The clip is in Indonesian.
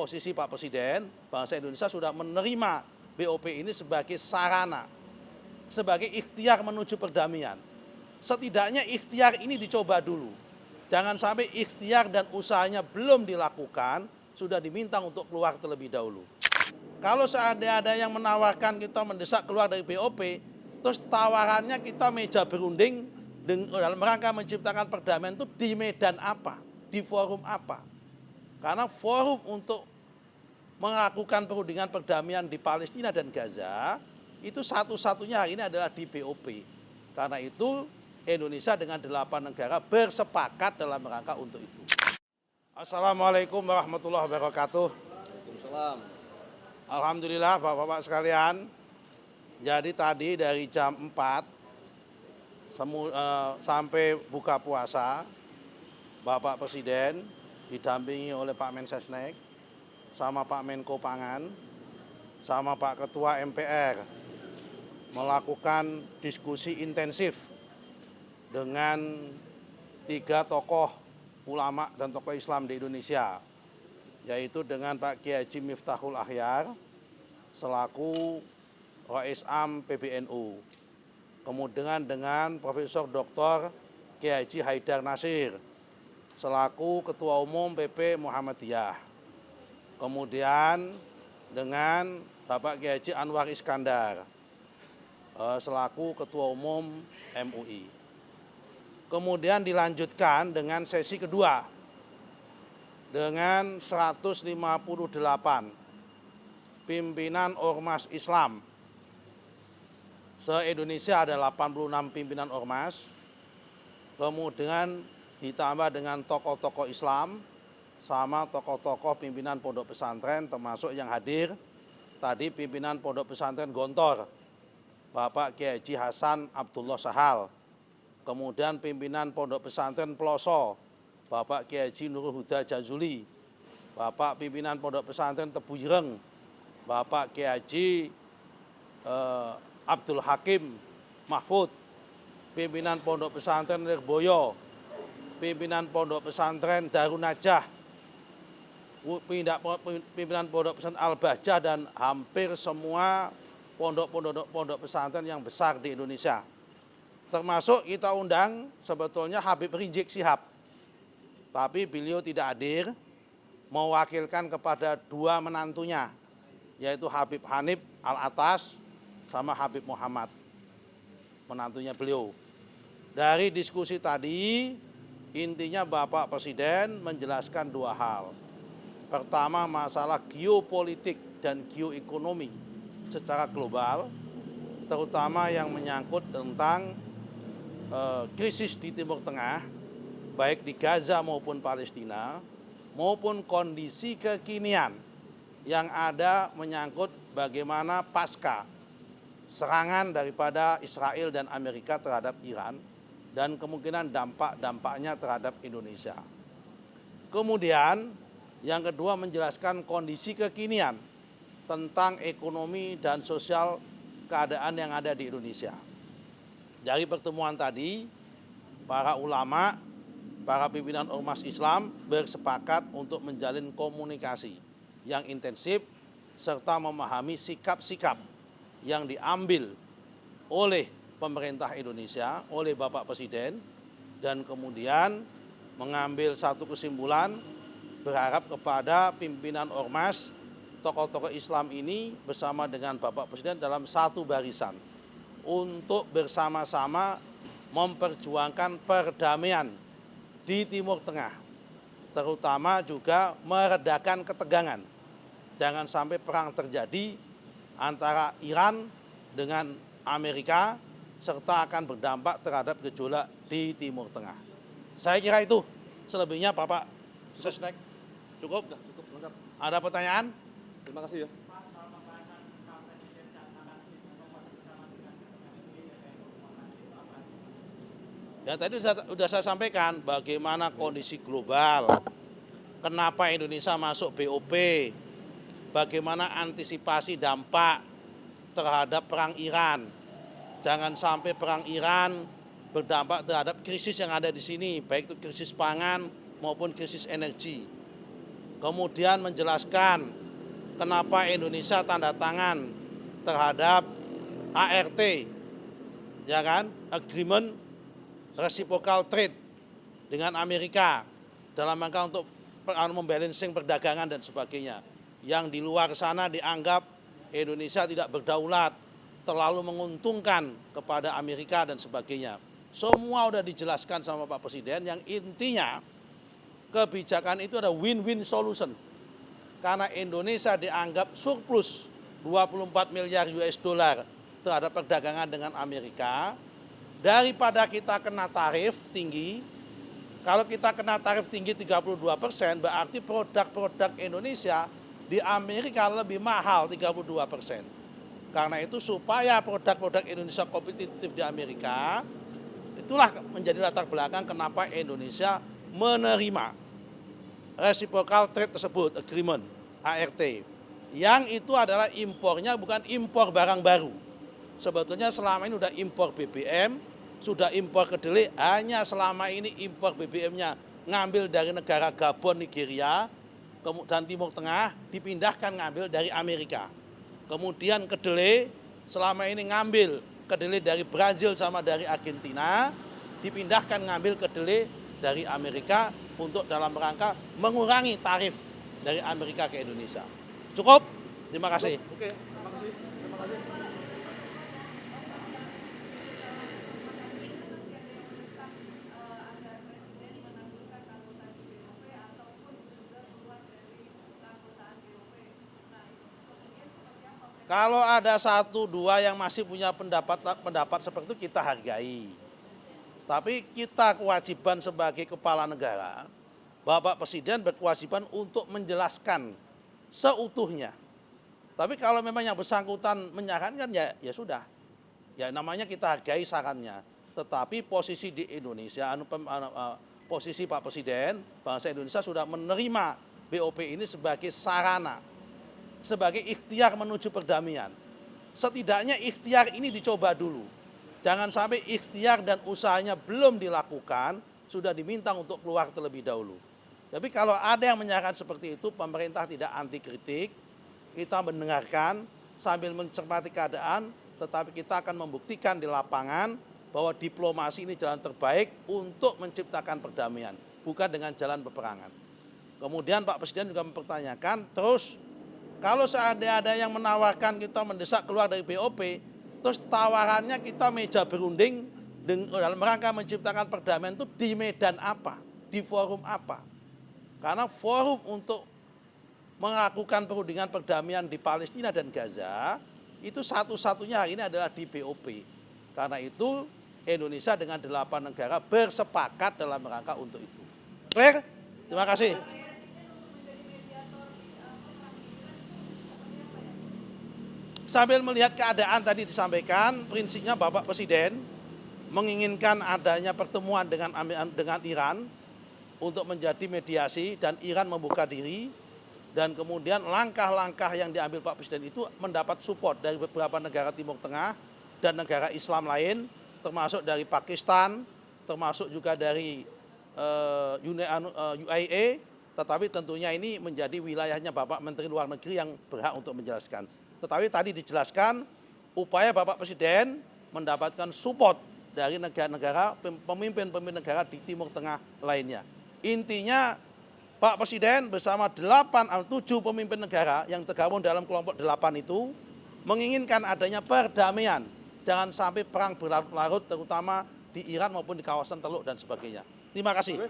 posisi Pak Presiden, bangsa Indonesia sudah menerima BOP ini sebagai sarana, sebagai ikhtiar menuju perdamaian. Setidaknya ikhtiar ini dicoba dulu. Jangan sampai ikhtiar dan usahanya belum dilakukan, sudah diminta untuk keluar terlebih dahulu. Kalau seandainya ada yang menawarkan kita mendesak keluar dari BOP, terus tawarannya kita meja berunding dalam rangka menciptakan perdamaian itu di medan apa, di forum apa. Karena forum untuk melakukan perundingan perdamaian di Palestina dan Gaza, itu satu-satunya hari ini adalah di BOP. Karena itu Indonesia dengan 8 negara bersepakat dalam rangka untuk itu. Assalamualaikum warahmatullahi wabarakatuh. Waalaikumsalam. Alhamdulillah Bapak-Bapak sekalian. Jadi tadi dari jam 4 sampai buka puasa, Bapak Presiden didampingi oleh Pak Mensesnek, sama Pak Menko Pangan, sama Pak Ketua MPR melakukan diskusi intensif dengan 3 tokoh ulama dan tokoh Islam di Indonesia, yaitu dengan Pak Kiai Haji Miftahul Akhyar selaku Rais Am PBNU, kemudian dengan Profesor Dr. Kiai Haji Haidar Nasir selaku Ketua Umum PP Muhammadiyah, kemudian dengan Bapak Kiai Haji Anwar Iskandar selaku Ketua Umum MUI. Kemudian dilanjutkan dengan sesi kedua dengan 158 pimpinan ormas Islam. Se-Indonesia ada 86 pimpinan ormas, kemudian ditambah dengan tokoh-tokoh Islam sama tokoh-tokoh pimpinan pondok pesantren, termasuk yang hadir tadi pimpinan pondok pesantren Gontor, Bapak Kiai Haji Hasan Abdullah Sahal. Kemudian pimpinan pondok pesantren Peloso, Bapak Kiai Haji Nurul Huda Jazuli. Bapak pimpinan pondok pesantren Tebu Ireng, Bapak Kiai Haji Abdul Hakim Mahfud. Pimpinan pondok pesantren Lirboyo, pimpinan pondok pesantren Darun Najah, pimpinan pondok pesantren Al-Bahjah, dan hampir semua pondok pesantren yang besar di Indonesia. Termasuk kita undang sebetulnya Habib Rizik Syihab, tapi beliau tidak hadir, mewakilkan kepada 2 menantunya, yaitu Habib Hanif Al-Atas sama Habib Muhammad, menantunya beliau. Dari diskusi tadi, intinya Bapak Presiden menjelaskan 2 hal. Pertama, masalah geopolitik dan geoekonomi secara global, terutama yang menyangkut tentang krisis di Timur Tengah, baik di Gaza maupun Palestina, maupun kondisi kekinian yang ada menyangkut bagaimana pasca serangan daripada Israel dan Amerika terhadap Iran, dan kemungkinan dampak-dampaknya terhadap Indonesia. Kemudian yang kedua menjelaskan kondisi kekinian tentang ekonomi dan sosial keadaan yang ada di Indonesia. Dari pertemuan tadi, para ulama, para pimpinan ormas Islam bersepakat untuk menjalin komunikasi yang intensif serta memahami sikap-sikap yang diambil oleh pemerintah Indonesia, oleh Bapak Presiden, dan kemudian mengambil satu kesimpulan, berharap kepada pimpinan ormas, tokoh-tokoh Islam ini bersama dengan Bapak Presiden dalam satu barisan untuk bersama-sama memperjuangkan perdamaian di Timur Tengah, terutama juga meredakan ketegangan. Jangan sampai perang terjadi antara Iran dengan Amerika, serta akan berdampak terhadap gejolak di Timur Tengah. Saya kira itu. Selebihnya Bapak Sesnek. Cukup? Cukup lengkap. Ada pertanyaan? Terima kasih ya. Ya tadi sudah saya sampaikan bagaimana kondisi global, kenapa Indonesia masuk BOP, bagaimana antisipasi dampak terhadap perang Iran. Jangan sampai perang Iran berdampak terhadap krisis yang ada di sini, baik itu krisis pangan maupun krisis energi. kemudian menjelaskan kenapa Indonesia tanda tangan terhadap ART, ya kan, Agreement Reciprocal Trade dengan Amerika dalam rangka untuk membalancing perdagangan dan sebagainya. Yang di luar sana dianggap Indonesia tidak berdaulat, terlalu menguntungkan kepada Amerika dan sebagainya. Semua sudah dijelaskan sama Pak Presiden, yang intinya kebijakan itu ada win-win solution. Karena Indonesia dianggap surplus 24 miliar US dollar terhadap perdagangan dengan Amerika. Daripada kita kena tarif tinggi, kalau kita kena tarif tinggi 32%, berarti produk-produk Indonesia di Amerika lebih mahal 32%. Karena itu supaya produk-produk Indonesia kompetitif di Amerika, itulah menjadi latar belakang kenapa Indonesia menerima Reciprocal Trade tersebut, Agreement, ART. Yang itu adalah impornya bukan impor barang baru. Sebetulnya selama ini sudah impor BBM, sudah impor kedelai, hanya selama ini impor BBM-nya ngambil dari negara Gabon, Nigeria, dan Timur Tengah, dipindahkan ngambil dari Amerika. Kemudian kedelai, selama ini ngambil kedelai dari Brazil sama dari Argentina, dipindahkan ngambil kedelai dari Amerika untuk dalam rangka mengurangi tarif dari Amerika ke Indonesia. Cukup? Terima kasih. Oke, terima kasih. Terima kasih. Kalau ada satu dua yang masih punya pendapat seperti itu, kita hargai. Tapi kita kewajiban sebagai kepala negara, Bapak Presiden berkewajiban untuk menjelaskan seutuhnya. Tapi kalau memang yang bersangkutan menyarankan, ya sudah. Ya namanya kita hargai sarannya. Tetapi posisi di Indonesia, posisi Pak Presiden, bangsa Indonesia sudah menerima BOP ini sebagai sarana, sebagai ikhtiar menuju perdamaian. Setidaknya ikhtiar ini dicoba dulu. Jangan sampai ikhtiar dan usahanya belum dilakukan, sudah diminta untuk keluar terlebih dahulu. Tapi kalau ada yang menyarankan seperti itu, pemerintah tidak anti kritik, kita mendengarkan sambil mencermati keadaan, tetapi kita akan membuktikan di lapangan bahwa diplomasi ini jalan terbaik untuk menciptakan perdamaian, bukan dengan jalan peperangan. Kemudian Pak Presiden juga mempertanyakan, terus kalau seandainya ada yang menawarkan kita mendesak keluar dari BOP, terus tawarannya kita meja berunding dalam rangka menciptakan perdamaian itu di medan apa, di forum apa? Karena forum untuk melakukan perundingan perdamaian di Palestina dan Gaza itu satu-satunya hari ini adalah di BOP. Karena itu Indonesia dengan 8 negara bersepakat dalam rangka untuk itu. Clear? Terima kasih. Sambil melihat keadaan tadi disampaikan, prinsipnya Bapak Presiden menginginkan adanya pertemuan dengan Iran untuk menjadi mediasi dan Iran membuka diri, dan kemudian langkah-langkah yang diambil Pak Presiden itu mendapat support dari beberapa negara Timur Tengah dan negara Islam lain, termasuk dari Pakistan, termasuk juga dari UAE, tetapi tentunya ini menjadi wilayahnya Bapak Menteri Luar Negeri yang berhak untuk menjelaskan. Tetapi tadi dijelaskan upaya Bapak Presiden mendapatkan support dari negara-negara, pemimpin-pemimpin negara di Timur Tengah lainnya. Intinya Pak Presiden bersama 7 pemimpin negara yang tergabung dalam kelompok 8 itu menginginkan adanya perdamaian. Jangan sampai perang berlarut-larut terutama di Iran maupun di kawasan Teluk dan sebagainya. Terima kasih.